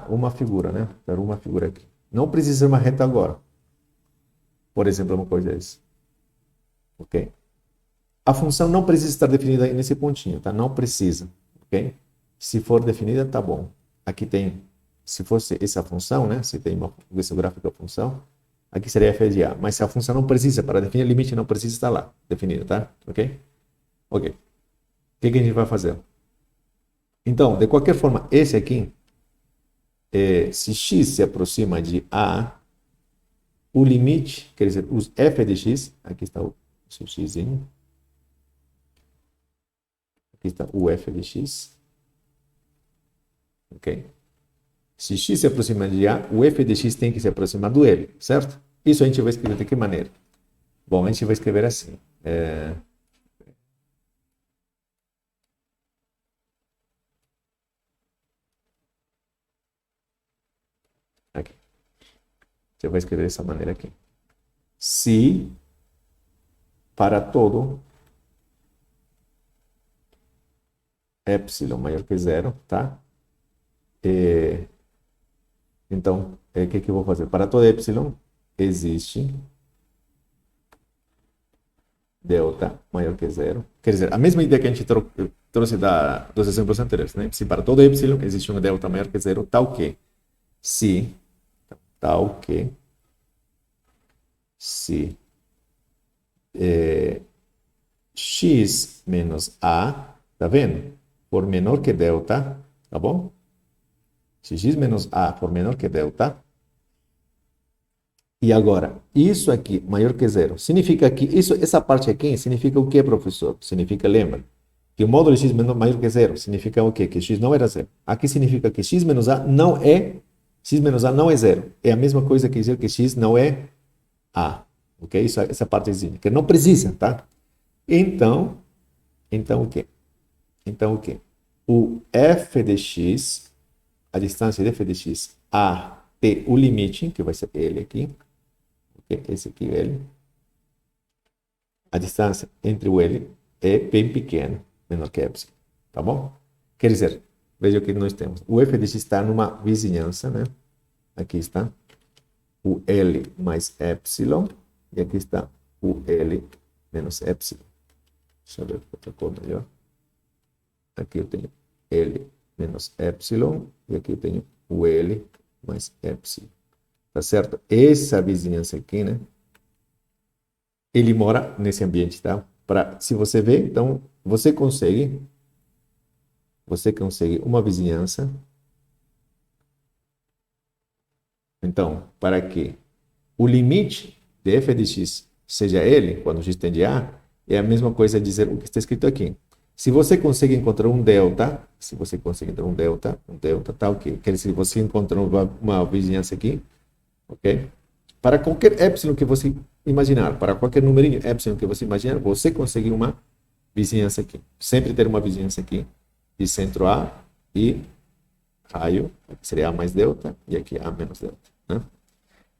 Uma figura, né? Quero uma figura aqui. Não precisa ser uma reta agora. Por exemplo, uma coisa dessa. Ok? A função não precisa estar definida nesse pontinho, tá? Não precisa, ok? Se for definida, tá bom. Aqui tem, se fosse essa função, né? Se tem esse gráfico da função, aqui seria f de a. Mas se a função não precisa, para definir o limite, não precisa estar lá definida, tá? Ok? Ok. O que a gente vai fazer? Então, de qualquer forma, esse aqui, se x se aproxima de a, o limite, quer dizer, os f de x, aqui está o seu xzinho, aqui está o f de x, ok? Se x se aproxima de A, o f de x tem que se aproximar do L, certo? Isso a gente vai escrever de que maneira? Bom, a gente vai escrever assim. Você vai escrever dessa maneira aqui. Se para todo epsilon maior que zero, tá? Então, o que eu vou fazer? Para todo epsilon existe delta maior que zero. Quer dizer, a mesma ideia que a gente trouxe dos exemplos anteriores, né? Se para todo epsilon existe um delta maior que zero, se x menos a, tá vendo? For menor que delta, tá bom? Se x menos a for menor que delta. E agora, isso aqui maior que zero, significa que essa parte aqui significa o que, professor? Significa, lembra, que o módulo de x maior que zero significa o quê? Que x não era zero. Aqui significa que x menos a não é zero. É a mesma coisa que dizer que x não é a. Ok? Essa partezinha, que não precisa, tá? Então o quê? Então o quê? O f de x, a distância de f de x até o limite, que vai ser ele aqui, okay? Esse aqui, ele. A distância entre o L é bem pequena, menor que epsilon, tá bom? Quer dizer, veja o que nós temos. O f de x está numa vizinhança, né? Aqui está o L mais epsilon, e aqui está o L menos epsilon. Deixa eu ver outra cor melhor. Aqui eu tenho L menos epsilon, e aqui eu tenho o L mais epsilon. Tá certo? Essa vizinhança aqui, né? Ele mora nesse ambiente, tá? Se você ver, então, você consegue uma vizinhança. Então, para que o limite de f de x seja ele, quando x tende a, é a mesma coisa dizer o que está escrito aqui. Se você consegue encontrar um delta, tá ok. Quer dizer, se você encontrar uma vizinhança aqui, ok? Para qualquer epsilon que você imaginar, para qualquer numerinho epsilon que você imaginar, você consegue uma vizinhança aqui. Sempre ter uma vizinhança aqui de centro A e raio, aqui seria A mais delta, e aqui A menos delta. Né?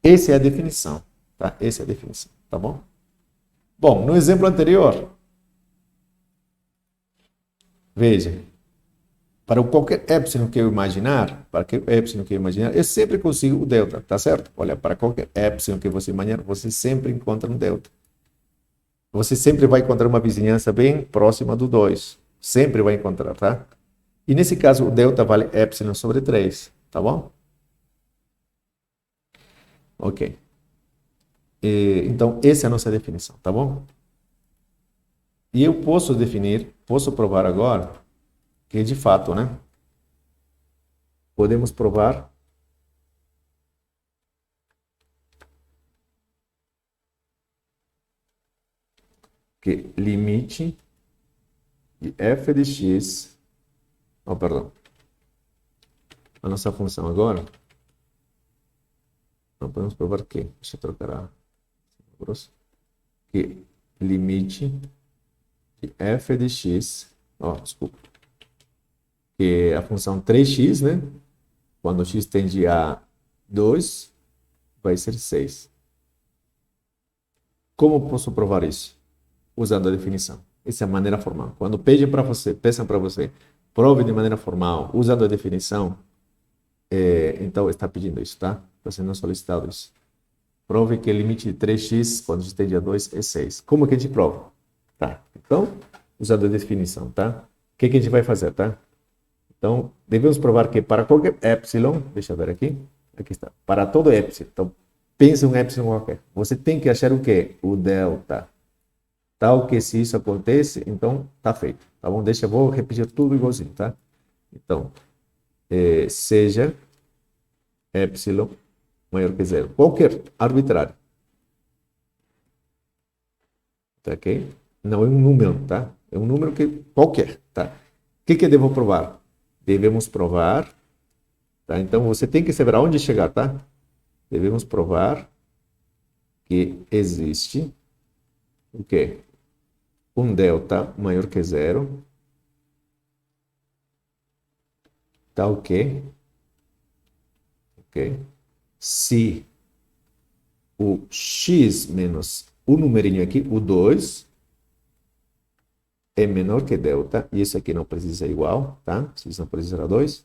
Essa é a definição, tá? Essa é a definição, tá bom? Bom, no exemplo anterior, veja, para qualquer epsilon que eu imaginar, eu sempre consigo o delta, tá certo? Olha, para qualquer epsilon que você imaginar, você sempre encontra um delta. Você sempre vai encontrar uma vizinhança bem próxima do 2. Sempre vai encontrar, tá? E nesse caso, o delta vale epsilon sobre 3, tá bom? Ok. Então, essa é a nossa definição, tá bom? E eu posso provar agora que, de fato, né? Podemos provar que limite de f de x... Oh, perdão. A nossa função agora... Não podemos provar que... Deixa eu trocar a... Que limite de f de x... desculpa. Que a função 3x, né? Quando x tende a 2, vai ser 6. Como posso provar isso? Usando a definição. Essa é a maneira formal. Quando peçam para você, prove de maneira formal, usando a definição, então está pedindo isso, tá? Está sendo solicitado isso. Prove que o limite de 3x, quando x tende a 2, é 6. Como que a gente prova? Tá. Então, usando a definição, tá? O que a gente vai fazer, tá? Então, devemos provar que para qualquer epsilon, deixa eu ver aqui está, para todo epsilon, então, pense um epsilon qualquer, você tem que achar o quê? O delta. Tal que se isso acontece, então, tá feito, tá bom? Eu vou repetir tudo igualzinho, tá? Então, seja epsilon maior que zero, qualquer, arbitrário, tá ok? Não é um número, tá? É um número qualquer, tá? O que eu devo provar? Devemos provar, tá? Então, você tem que saber aonde chegar, tá? Devemos provar que existe o quê? Um delta maior que zero, tá ok? Ok? Se o x menos o numerinho aqui, o 2, é menor que delta, e isso aqui não precisa ser igual, tá? X não precisa ser 2.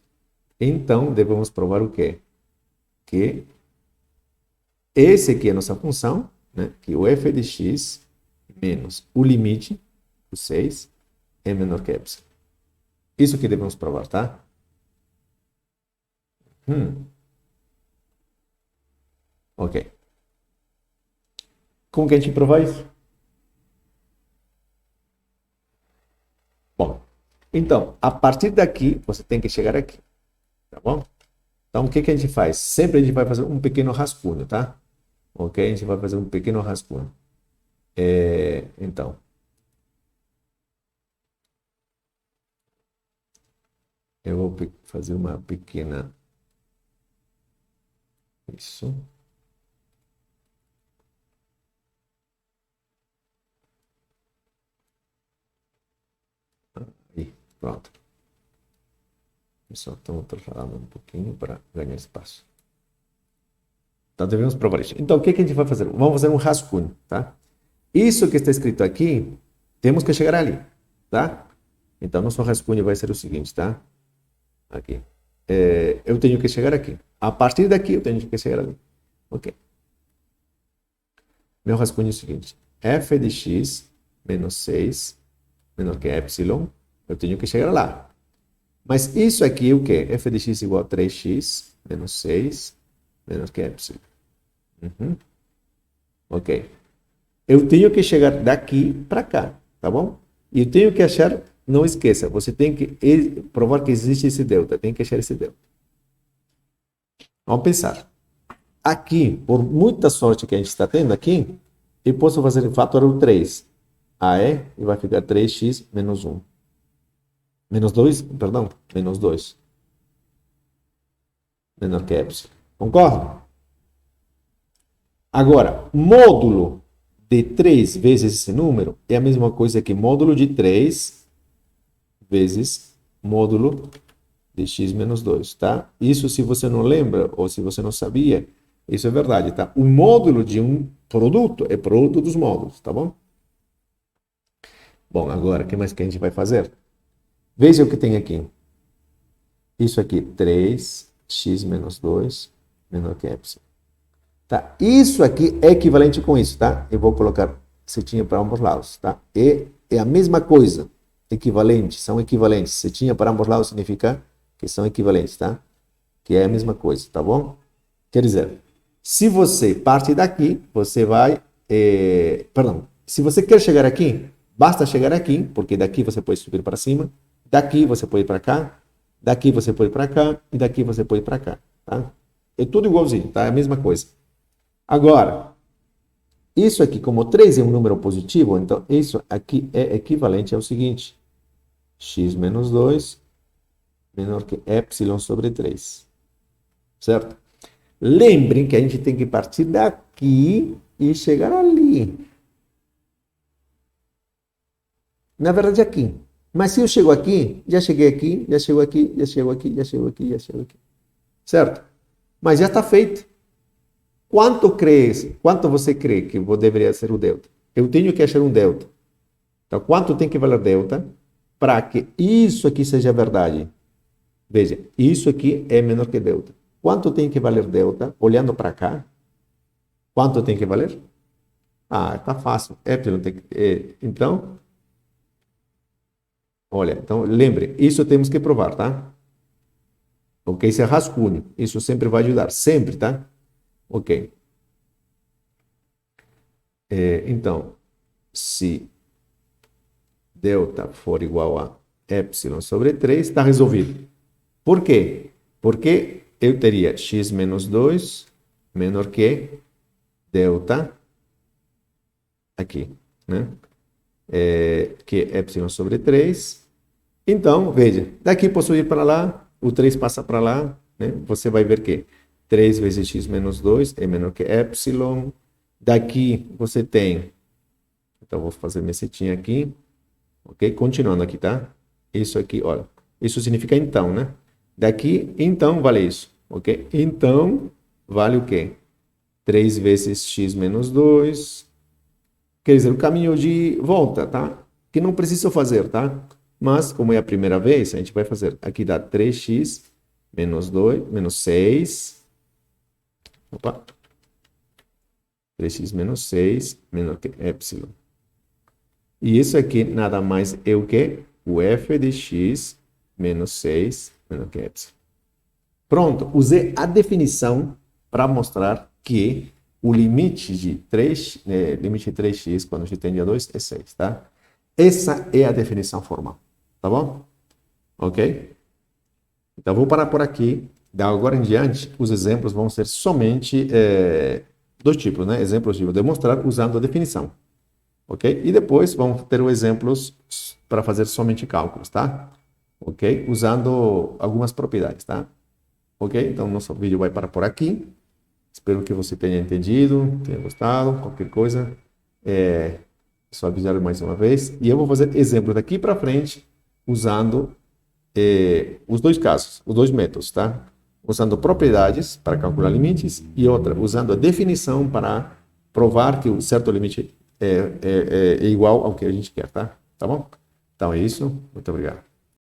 Então, devemos provar o quê? Que esse aqui é a nossa função, né? Que o f de x menos o limite, o 6, é menor que epsilon. Isso que devemos provar, tá? Ok. Como que a gente prova isso? Bom, então, a partir daqui, você tem que chegar aqui, tá bom? Então, o que que a gente faz? Sempre a gente vai fazer um pequeno rascunho, tá? Ok? A gente vai fazer um pequeno rascunho. Então, eu vou fazer uma pequena... Isso. Aí, pronto. Só estamos trabalhando um pouquinho para ganhar espaço. Então, devemos provar isso. Então, o que que a gente vai fazer? Vamos fazer um rascunho, tá? Isso que está escrito aqui, temos que chegar ali, tá? Então, nosso rascunho vai ser o seguinte, tá? Aqui. Eu tenho que chegar aqui. A partir daqui, eu tenho que chegar ali. Ok. Meu rascunho é o seguinte. F de x menos 6 menor que epsilon. Eu tenho que chegar lá. Mas isso aqui é o quê? F de x igual a 3x menos 6 menor que epsilon. Ok. Eu tenho que chegar daqui para cá, tá bom? E eu tenho que achar, não esqueça, você tem que provar que existe esse delta, tem que achar esse delta. Vamos pensar. Aqui, por muita sorte que a gente está tendo aqui, eu posso fazer fator 3. E vai ficar 3x menos 1. Menos 2, perdão, menos 2. Menor que epsilon. Concorda? Agora, módulo de 3 vezes esse número é a mesma coisa que módulo de 3 vezes módulo de x menos 2, tá? Isso, se você não lembra ou se você não sabia, isso é verdade, tá? O módulo de um produto é produto dos módulos, tá bom? Bom, agora, o que mais que a gente vai fazer? Veja o que tem aqui. Isso aqui, 3x menos 2 menor que epsilon. Tá? Isso aqui é equivalente com isso, tá? Eu vou colocar setinha para ambos lados, tá? E é a mesma coisa, equivalente, são equivalentes. Setinha para ambos lados significa que são equivalentes, tá? Que é a mesma coisa, tá bom? Quer dizer, se você parte daqui, você vai... perdão, se você quer chegar aqui, basta chegar aqui, porque daqui você pode subir para cima, daqui você pode ir para cá, daqui você pode ir para cá, e daqui você pode ir para cá, tá? É tudo igualzinho, tá? É a mesma coisa. Agora, isso aqui, como 3 é um número positivo, então isso aqui é equivalente ao seguinte. X menos 2 menor que epsilon sobre 3. Certo? Lembrem que a gente tem que partir daqui e chegar ali. Na verdade, aqui. Mas se eu chego aqui, já cheguei aqui, já chego aqui, já chego aqui, já chego aqui, já chego aqui. Certo? Mas já está feito. Quanto você crê que deveria ser o delta? Eu tenho que achar um delta. Então, quanto tem que valer delta para que isso aqui seja verdade? Veja, isso aqui é menor que delta. Quanto tem que valer delta? Olhando para cá, quanto tem que valer? Ah, tá fácil. Epsilon tem que... então, olha, então lembre, isso temos que provar, tá? Ok, isso é rascunho. Isso sempre vai ajudar, sempre, tá? Ok. Então, se delta for igual a epsilon sobre 3, está resolvido. Por quê? Porque eu teria x menos 2 menor que delta aqui, né? Que é epsilon sobre 3. Então, veja, daqui posso ir para lá, o 3 passa para lá, né? Você vai ver que 3 vezes x menos 2 é menor que epsilon. Daqui você tem, então vou fazer minha setinha aqui, ok? Continuando aqui, tá? Isso aqui, olha, isso significa então, né? Daqui, então, vale isso, ok? Então, vale o quê? 3 vezes x menos 2. Quer dizer, o caminho de volta, tá? Que não preciso fazer, tá? Mas, como é a primeira vez, a gente vai fazer. Aqui dá 3x menos 2, menos 6. Opa. 3x menos 6, menos que epsilon. E isso aqui nada mais é o quê? O f de x menos 6, menos que epsilon. Pronto, usei a definição para mostrar que o limite de 3x quando a gente tende a 2 é 6, tá? Essa é a definição formal, tá bom? Ok? Então, vou parar por aqui. Da agora em diante, os exemplos vão ser somente dois tipos, né? Exemplos de demonstrar usando a definição, ok? E depois vamos ter os exemplos para fazer somente cálculos, tá? Ok? Usando algumas propriedades, tá? Ok? Então, nosso vídeo vai parar por aqui. Espero que você tenha entendido, tenha gostado. Qualquer coisa, é só avisar mais uma vez. E eu vou fazer exemplos daqui para frente, usando os dois casos, os dois métodos, tá? Usando propriedades para calcular limites e outra, usando a definição para provar que um certo limite é igual ao que a gente quer, tá? Tá bom? Então é isso. Muito obrigado.